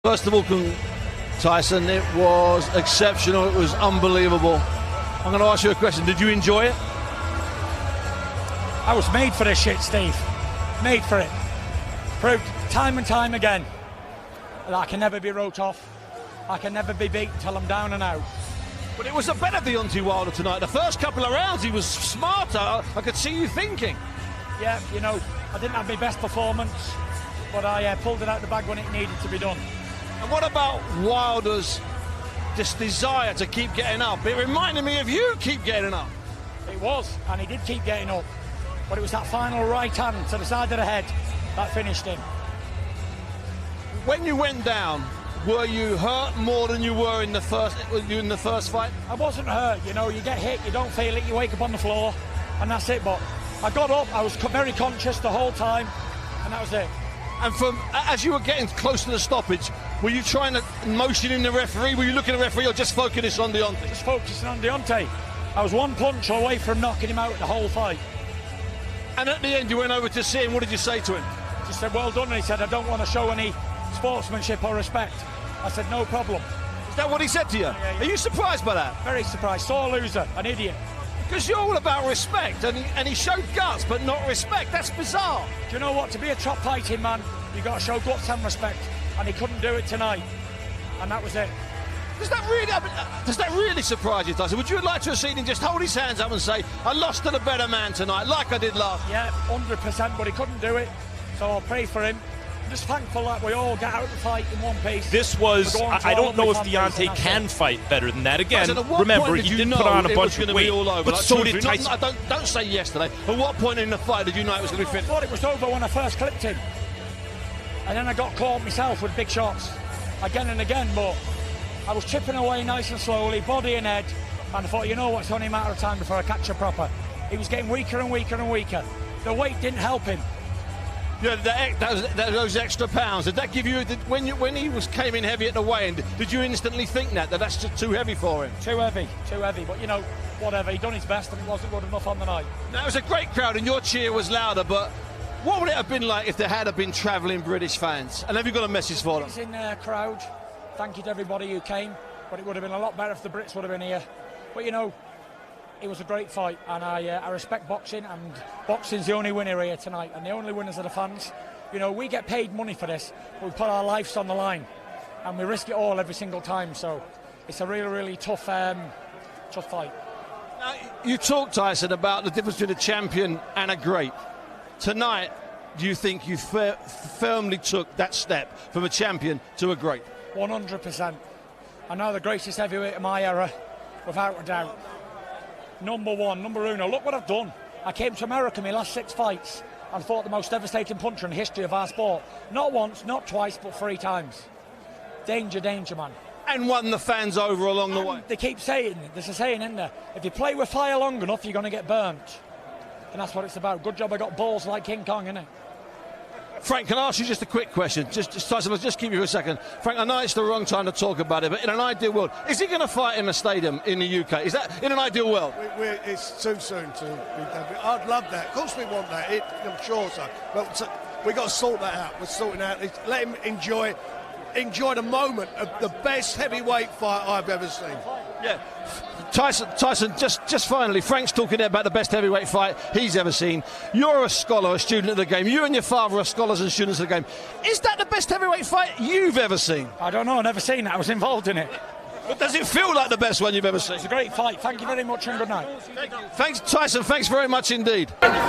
First of all, Tyson, it was exceptional. It was unbelievable. I'm going to ask you a question. Did you enjoy it? I was made for this shit, Steve. Made for it. Proved time and time again that I can never be wrote off. I can never be beaten till I'm down and out. But it was a better Deontay Wilder tonight. The first couple of rounds, he was smarter. I could see you thinking. Yeah, you know, I didn't have my best performance, but I pulled it out the bag when it needed to be done. And what about Wilder's desire to keep getting up? It reminded me of you, keep getting up. It was, and he did keep getting up. But it was that final right hand to the side of the head that finished him. When you went down, were you hurt more than you were in the first fight? I wasn't hurt, you know, you get hit, you don't feel it, you wake up on the floor, and that's it. But I got up, I was very conscious the whole time, and that was it. And as you were getting close to the stoppage, were you trying to motion in the referee? Were you looking at the referee or just focusing on Deontay? Just focusing on Deontay. I was one punch away from knocking him out the whole fight. And at the end, you went over to see him. What did you say to him? Just said, well done. And he said, I don't want to show any sportsmanship or respect. I said, no problem. Is that what he said to you? Yeah. Are you surprised by that? Very surprised. Sore loser, an idiot. Because you're all about respect, and he showed guts, but not respect. That's bizarre. Do you know what? To be a top fighting man, you got to show guts and respect, and he couldn't do it tonight, and that was it. Does that really surprise you, Tyson? Would you like to have seen him just hold his hands up and say, I lost to the better man tonight, like I did last? Yeah, 100%, but he couldn't do it, so I'll pray for him. I'm just thankful that we all get out the fight in one piece. This was, I don't know if Deontay can fight better than that. Again, remember, he did put on a bunch of weight, but so did Tyson. Don't say yesterday. At what point in the fight did you know it was going to be finished? I thought it was over when I first clipped him. And then I got caught myself with big shots, again and again, but I was chipping away nice and slowly, body and head, and I thought, you know what, it's only a matter of time before I catch her proper. He was getting weaker and weaker and weaker. The weight didn't help him. Yeah, those extra pounds, did that give you, when he came in heavy at the weigh-in, did you instantly think that's just too heavy for him? Too heavy, but you know, whatever, he done his best and it wasn't good enough on the night. Now, it was a great crowd and your cheer was louder, but what would it have been like if there had been travelling British fans? And have you got a message for them? It's in the crowd. Thank you to everybody who came, but it would have been a lot better if the Brits would have been here. But you know, it was a great fight, and I respect boxing, and boxing's the only winner here tonight, and the only winners are the fans. You know, we get paid money for this, but we put our lives on the line, and we risk it all every single time, so it's a really, really tough fight. Now, you talked, Tyson, about the difference between a champion and a great. Tonight, do you think you firmly took that step from a champion to a great? 100%. I know the greatest heavyweight of my era, without a doubt. Number one, number uno. Look what I've done. I came to America my last 6 fights and fought the most devastating puncher in the history of our sport. Not once, not twice, but 3 times. Danger, man. And won the fans over along the way. They keep saying, there's a saying in there, if you play with fire long enough, you're going to get burnt. And that's what it's about. Good job I got balls like King Kong, innit? Frank, can I ask you just a quick question? Tyson, I'll just keep you for a second. Frank, I know it's the wrong time to talk about it, but in an ideal world, is he going to fight in a stadium in the UK? Is that in an ideal world? It's too soon to be done. I'd love that. Of course we want that. I'm sure so. But we've got to sort that out. We're sorting out. Let him enjoy the moment of the best heavyweight fight I've ever seen. Yeah. Tyson, just finally, Frank's talking there about the best heavyweight fight he's ever seen. You're a scholar, a student of the game. You and your father are scholars and students of the game. Is that the best heavyweight fight you've ever seen? I don't know, I've never seen it. I was involved in it. But does it feel like the best one you've ever seen? It's a great fight. Thank you very much and good night. Thanks, Tyson. Thanks very much indeed. Tyson!